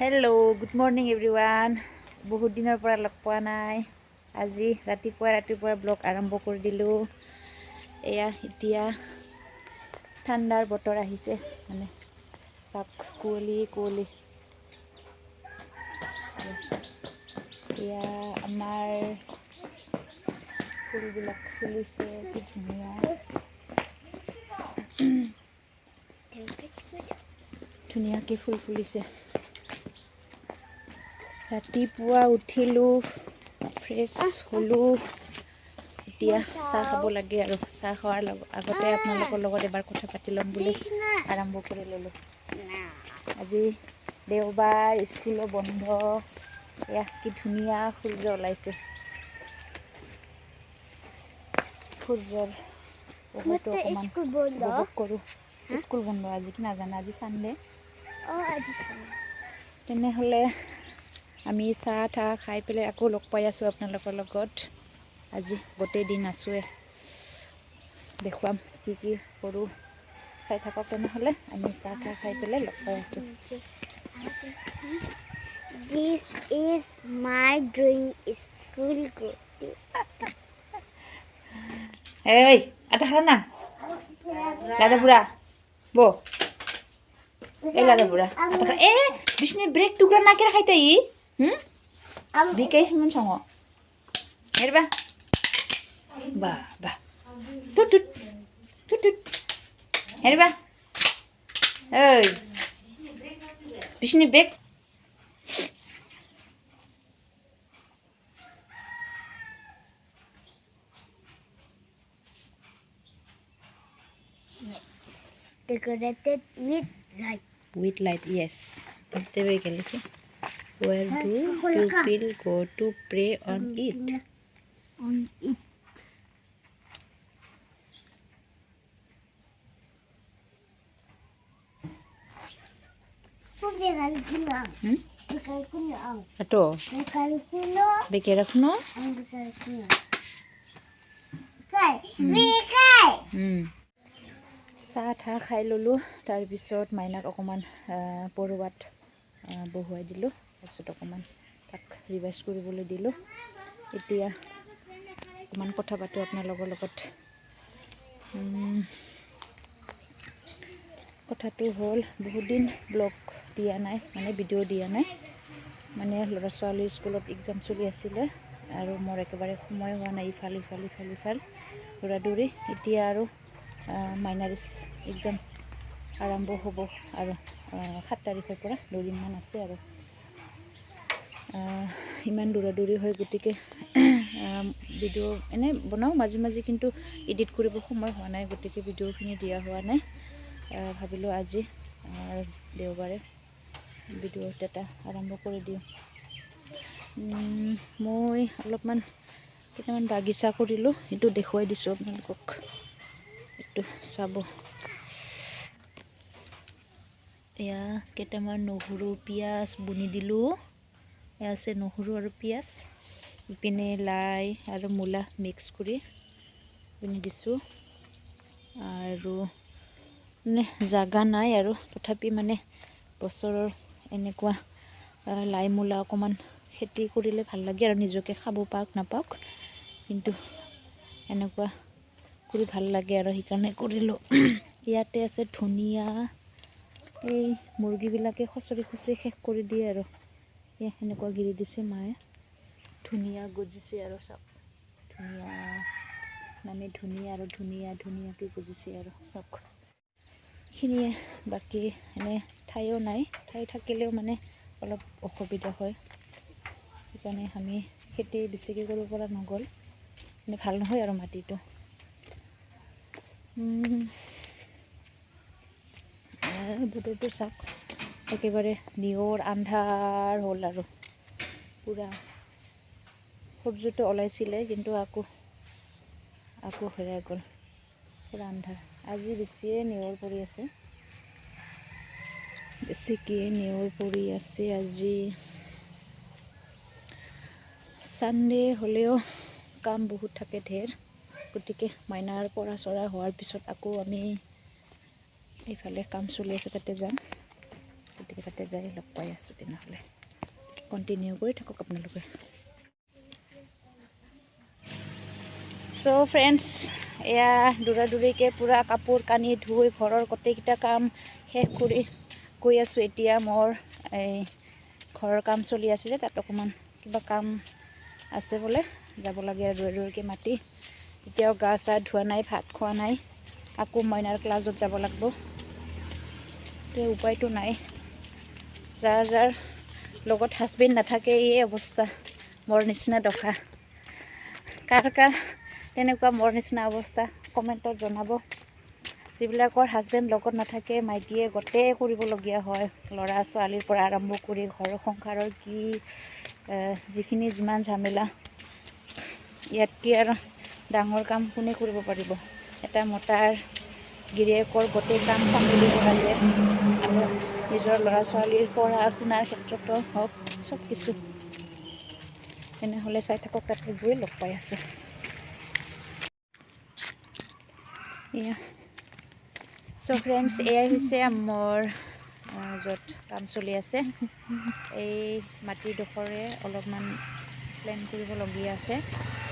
Hello, good morning everyone. বহুত দিনৰ পৰা লগ পোৱা নাই। আজি ৰাতিপুৱা ব্লগ আৰম্ভ কৰি দিলোঁ। এয়া এতিয়া ঠাণ্ডাৰ বতৰ আহিছে, মানে সব কুঁৱলী এয়া আমাৰ ফুলবিলাক ফুলিছে, কি ধুনীয়া ধুনীয়াকৈ ফুল ফুলিছে। ৰাতিপুৱা উঠিলোঁ, ফ্ৰেছ হ'লোঁ, এতিয়া চাহ খাব লাগে আৰু চাহ খোৱাৰ আগতে আপোনালোকৰ লগত এবাৰ কথা পাতি ল'ম বুলি আৰম্ভ কৰি ল'লোঁ। আজি দেওবাৰ, স্কুলো বন্ধ। এয়া কি ধুনীয়া সূৰ্য ওলাইছে। সূৰ্যৰ পোহৰটো অকণমান উপভোগ কৰোঁ। স্কুল বন্ধ আজি, কি নাজানো আজি চানডে। তেনেহ'লে আমি চাহ খাই পেলাই আকৌ লগ পাই আছোঁ আপোনালোকৰ লগত। আজি গোটেই দিন আছোঁৱে, দেখুৱাম কি কৰোঁ। খাই থাকক তেনেহ'লে, আমি চাহ খাই পেলাই লগ পাই আছোঁ। This is my drawing school. Hey, ada kana? Lada pura. Bo. Lada pura. Bisni break tukra na kira khaita yi? Bikai himun sango. Herba. Ba. Tut. Herba. Hey. Bisni break. Decorated with light. With light, yes. Where do people go to pray on it? On it. Ato. Beke rakhno. চাহ খাই ল'লোঁ। তাৰপিছত মাইনাক অকণমান পঢ়োৱাত বহুৱাই দিলোঁ। তাৰপিছত অকণমান তাক ৰিভাইজ কৰিবলৈ দিলোঁ। এতিয়া অকণমান কথা পাতোঁ আপোনালোকৰ লগত। কথাটো হ'ল, বহুত দিন ব্লগ দিয়া নাই, মানে ভিডিঅ' দিয়া নাই। মানে ল'ৰা ছোৱালীৰ স্কুলত এক্সাম চলি আছিলে আৰু মোৰ একেবাৰে সময় হোৱা নাই। ইফাল দৌৰা-দৌৰি। এতিয়া আৰু মাইনাৰ এক্সাম আৰম্ভ হ'ব আৰু 7 তাৰিখৰ পৰা 2 দিনমান আছে আৰু ইমান দৌৰা-দৌৰি হয়। গতিকে ভিডিঅ' এনেই বনাওঁ মাজে মাজে, কিন্তু এডিট কৰিব সময় হোৱা নাই। গতিকে ভিডিঅ'খিনি দিয়া হোৱা নাই। ভাবিলোঁ আজি দেওবাৰে ভিডিঅ' এটা আৰম্ভ কৰি দিওঁ। মই অলপমান কেইটামান বাগিচা কৰিলোঁ, সেইটো দেখুৱাই দিছোঁ আপোনালোকক। এইটো চাব। এয়া কেইটামান নহৰু পিঁয়াজ বুনি দিলোঁ। এয়া আছে নহৰু আৰু পিঁয়াজ। ইপিনে লাই আৰু মূলা মিক্স কৰি বুনি দিছোঁ। আৰু মানে জাগা নাই আৰু তথাপি মানে বছৰৰ এনেকুৱা লাই মূলা অকণমান খেতি কৰিলে ভাল লাগে আৰু নিজকে খাব পাওক নাপাওক, কিন্তু এনেকুৱা কৰি ভাল লাগে আৰু সেইকাৰণে কৰিলোঁ। ইয়াতে আছে ধনিয়া। এই মুৰ্গীবিলাকে খচৰি শেষ কৰি দিয়ে আৰু সেনেকুৱা গিৰি দিছে মায়ে। ধনিয়া গজিছে আৰু চব ধুনীয়া, মানে ধুনীয়াকৈ গজিছে আৰু চব খিনিয়ে। বাকী এনে ঠাইও নাই, ঠাই থাকিলেও মানে অলপ অসুবিধা হয়। সেইকাৰণে আমি খেতি বেছিকৈ কৰিব পৰা নগ'ল, মানে ভাল নহয় আৰু মাটিটো। বতৰটো চাওক, একেবাৰে নিয়ৰ আন্ধাৰ হ'ল আৰু পূৰা সূৰ্যটো ওলাইছিলে, কিন্তু আকৌ হেৰাই গ'ল, পূৰা আন্ধাৰ। আজি বেছিয়ে নিয়ৰ পৰি আছে, আজি চানডে হ'লেও কাম বহুত থাকে ঢেৰ। গতিকে মাইনাৰ পঢ়া চৰা হোৱাৰ পিছত আকৌ আমি এইফালে কাম চলি আছে, তাতে যাম। গতিকে তাতে যাই লগ পাই আছোঁ। তেনেহ'লে কণ্টিনিউ কৰি থাকক আপোনালোকে। চ' ফ্ৰেণ্ডছ, এয়া দৌৰাদৌৰিকৈ পূৰা কাপোৰ কানি ধুই ঘৰৰ গোটেইকেইটা কাম শেষ কৰি গৈ আছোঁ। এতিয়া মোৰ এই ঘৰৰ কাম চলি আছে যে, তাত অকণমান কিবা কাম আছে বোলে, যাব লাগে আৰু দৌৰাদৌৰিকৈ মাতি। এতিয়াও গা চা ধোৱা নাই, ভাত খোৱা নাই, আকৌ মইনাৰ ক্লাছত যাব লাগিব। তে উপায়টো নাই। যাৰ যাৰ লগত হাজবেণ্ড নাথাকে এই অৱস্থা, মোৰ নিচিনা দশা। কাৰ কাৰ তেনেকুৱা মোৰ নিচিনা অৱস্থা কমেণ্টত জনাব। যিবিলাকৰ হাজবেণ্ড লগত নাথাকে, মাইকীয়ে গোটেই কৰিবলগীয়া হয়, ল'ৰা ছোৱালীৰ পৰা আৰম্ভ কৰি ঘৰৰ সংসাৰৰ যিখিনি যিমান ঝামেলা, ইয়াতকৈ আৰু ডাঙৰ কাম কোনে কৰিব পাৰিব। এটা মতাৰ গিৰিয়েকৰ গোটেই কাম চম্ভালিব লাগে, আৰু নিজৰ ল'ৰা ছোৱালীৰ পঢ়া শুনাৰ ক্ষেত্ৰতো হওক, চব কিছু। তেনেহ'লে চাই থাকক, তাতে গৈ লগ পাই আছোঁ। এয়া চ' ফ্ৰেণ্ডছ, এয়াই হৈছে মোৰ য'ত কাম চলি আছে। এই মাটিডোখৰে অলপমান প্লেন কৰিবলগীয়া আছে,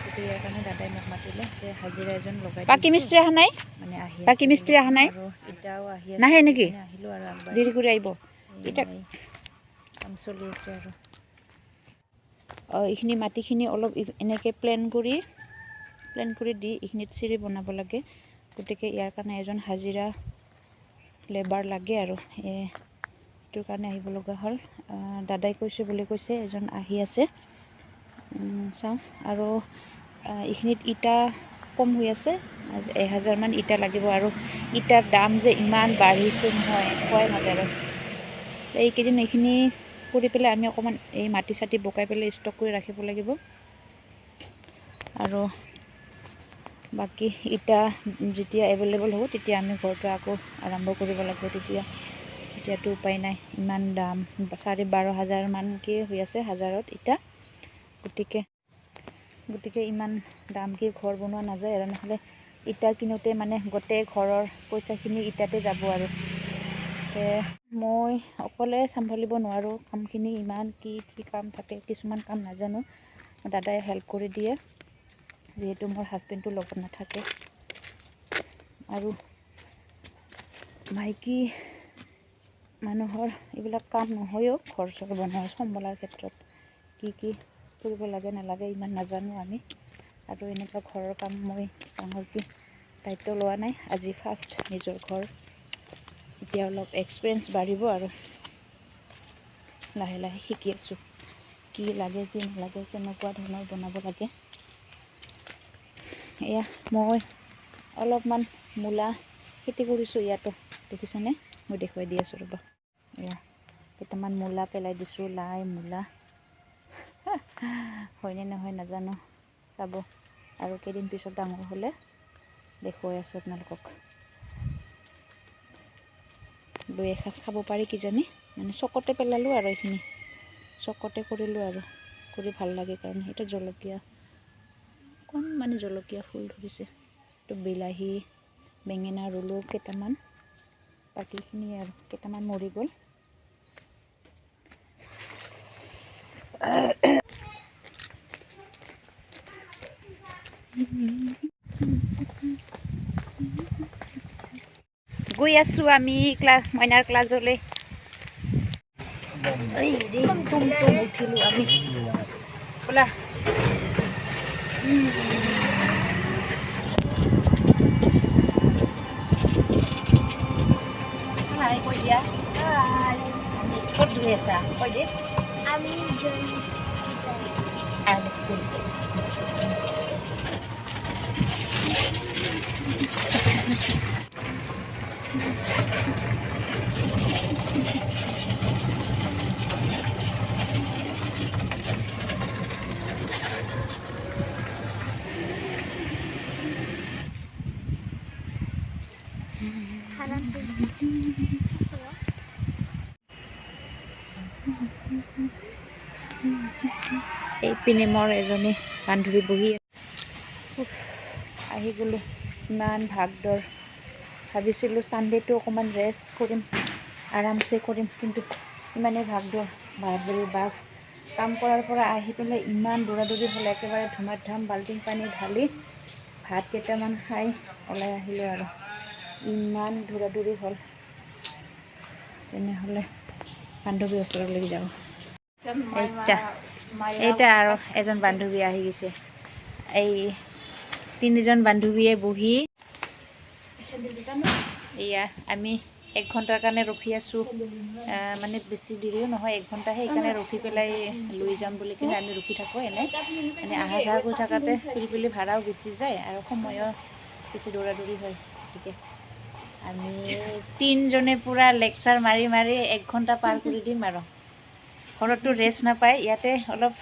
গতিকে ইয়াৰ কাৰণে দাদাই মোক মাতিলে যে হাজিৰা এজন লগাই বাকী মিস্ত্ৰী অহা নাই, মানে আহি বাকী আছে মিস্ত্ৰী অহা নাই, আৰু ইটাও আহি আছে। নাহে নেকি? আহিলোঁ আৰু আগবাঢ়ি, দেৰি কৰি আহিব। এতিয়া কাম চলি আছে আৰু এইখিনি মাটিখিনি অলপ এনেকৈ প্লেন কৰি দি এইখিনিত চিৰি বনাব লাগে। গতিকে ইয়াৰ কাৰণে এজন হাজিৰা লেবাৰ লাগে, আৰু এইটোৰ কাৰণে আহিব লগা হ'ল। দাদাই কৈছে এজন আহি আছে, চাওঁ। আৰু এইখিনিত ইটা কম হৈ আছে, 1000 মান ইটা লাগিব। আৰু ইটাৰ দাম যে ইমান বাঢ়িছে নহয়, কোৱাই নাযায়। এইকেইদিন এইখিনি কৰি পেলাই আমি অকণমান এই মাটি চাটি বকাই পেলাই ষ্টক কৰি ৰাখিব লাগিব। আৰু বাকী ইটা যেতিয়া এভেইলেবল হ'ব, তেতিয়া আমি ঘৰটো আকৌ আৰম্ভ কৰিব লাগিব। তেতিয়াতো উপায় নাই, ইমান দাম, 12,500 মানকৈ হৈ আছে হাজাৰত ইটা। গতিকে ইমান দামকৈ ঘৰ বনোৱা নাযায়, আৰু নহ'লে ইটা কিনোতে মানে গোটেই ঘৰৰ পইচাখিনি ইটাতে যাব। আৰু মই অকলে চম্ভালিব নোৱাৰোঁ কামখিনি, ইমান কি কাম থাকে, কিছুমান কাম নাজানো। দাদাই হেল্প কৰি দিয়ে, যিহেতু মোৰ হাজবেণ্ডটো লগত নাথাকে। আৰু মাইকী মানুহৰ এইবিলাক কাম নহয়ও, ঘৰ চৰ বনোৱা চম্ভালাৰ ক্ষেত্ৰত কি কৰিব লাগে নালাগে ইমান নাজানো আমি। আৰু এনেকুৱা ঘৰৰ কাম মই ডাঙৰকৈ দায়িত্ব লোৱা নাই, আজি ফাৰ্ষ্ট নিজৰ ঘৰ। এতিয়া অলপ এক্সপিৰিয়েঞ্চ বাঢ়িব, আৰু লাহে লাহে শিকি আছোঁ কি লাগে কি নালাগে, কেনেকুৱা ধৰণৰ বনাব লাগে। এয়া মই অলপমান মূলা খেতি কৰিছোঁ ইয়াতো, দেখিছেনে? মই দেখুৱাই দি আছোঁ ৰ'ব। এয়া কেইটামান মূলা পেলাই দিছোঁ, লাই মূলা। হয়নে নহয় নাজানো, চাব। আৰু কেইদিন পিছত ডাঙৰ হ'লে দেখুৱাই আছোঁ আপোনালোকক। লৈ এসাঁজ খাব পাৰি কিজানি, মানে চকতে পেলালোঁ আৰু এইখিনি চকতে কৰিলোঁ, আৰু কৰি ভাল লাগে কাৰণে। এটা জলকীয়া, অকণমান জলকীয়া ফুল ধৰিছে। তো বিলাহী বেঙেনা ৰুলোঁ কেইটামান, বাকীখিনি আৰু কেইটামান মৰি গ'ল। গৈ আছোঁ আমি মইনাৰ ক্লাছলৈ। তুম উঠিলোঁ আমি, ব'লা। কৈ দিয়া ক'ত গৈ আছা, কৈ দে। আমি স্কুল এইপিনে মোৰ এজনী বান্ধৱী বহি আহি গ'লোঁ। ইমান ভাগদৌৰ, ভাবিছিলোঁ ছানডেটো অকণমান ৰেষ্ট কৰিম, আৰামছে কৰিম, কিন্তু ইমানেই বাহাদুৰি বাঘ কাম কৰাৰ পৰা আহি পেলাই ইমান দৌৰাদৌৰি হ'ল একেবাৰে ধুমাধাম বাল্টিং পানী ঢালি ভাত কেইটামান খাই ওলাই আহিলোঁ আৰু ইমান দৌৰাদৌৰি হ'ল। তেনেহ'লে বান্ধৱী ওচৰলৈ যাওঁ। এইটা আৰু এজন বান্ধৱী আহি গৈছে। এই 3জন বান্ধৱীয়ে বহি এয়া আমি 1 ঘণ্টাৰ কাৰণে ৰখি আছোঁ। মানে বেছি দেৰিও নহয়, 1 ঘণ্টা সেইকাৰণে ৰখি পেলাই লৈ যাম বুলি কিনে আমি ৰখি থাকোঁ। মানে অহা যোৱা কৰি থাকোঁতে পিলপিলি ভাড়াও বেছি যায় আৰু সময়ো বেছি দৌৰাদৌৰি হয়। গতিকে আমি 3জনে পূৰা লেকচাৰ মাৰি 1 ঘণ্টা পাৰ কৰি দিম আৰু ঘৰততো ৰেষ্ট নাপায়, ইয়াতে অলপ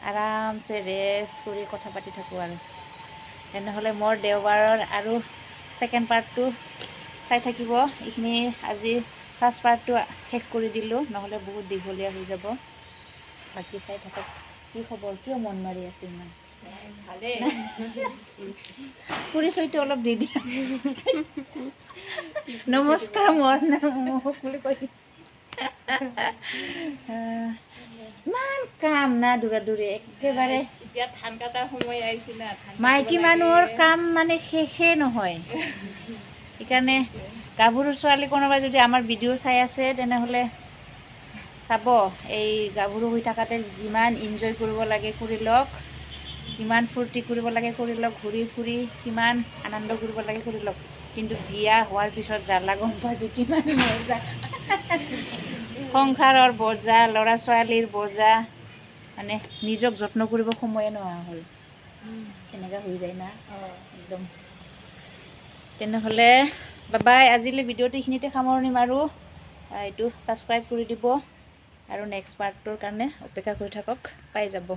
আৰামছে ৰেষ্ট কৰি কথা পাতি থাকোঁ আৰু। তেনেহ'লে মোৰ দেওবাৰৰ আৰু ছেকেণ্ড পাৰ্টটো চাই থাকিব। এইখিনি আজি ফাৰ্ষ্ট পাৰ্টটো শেষ কৰি দিলোঁ, নহ'লে বহুত দীঘলীয়া হৈ যাব। বাকী চাই থাকক। কি খবৰ? কিয় মন মাৰি আছে ইমান? ভালেই। পৰিচয়টো অলপ দি দিয়া। নমস্কাৰ, মোৰ নাম মোক বুলি কৈ দিয়া। ইমান কাম না দৌৰাদৌৰি একেবাৰে। এতিয়া ধান কাটাৰ সময় আহিছে না, মাইকী মানুহৰ কাম মানে শেষে নহয়। সেইকাৰণে গাভৰু ছোৱালী কোনোবাই যদি আমাৰ ভিডিঅ' চাই আছে তেনেহ'লে চাব, এই গাভৰু হৈ থাকাতে যিমান এনজয় কৰিব লাগে কৰি লওক, কিমান ফূৰ্তি কৰিব লাগে কৰি লওক, ঘূৰি ফুৰি কিমান আনন্দ কৰিব লাগে কৰি লওক। কিন্তু বিয়া হোৱাৰ পিছত জ্বালা গম পাবি কিমান মজা। সংসাৰৰ বোজা, ল'ৰা ছোৱালীৰ বোজা, মানে নিজক যত্ন কৰিব সময়ে নোহোৱা হ'ল। তেনেকুৱা হৈ যায় না একদম। তেনেহ'লে বাবাই, আজিলৈ ভিডিঅ'টো এইখিনিতে সামৰণি মাৰোঁ। এইটো ছাবস্ক্ৰাইব কৰি দিব আৰু নেক্সট পাৰ্টটোৰ কাৰণে অপেক্ষা কৰি থাকক, পাই যাব।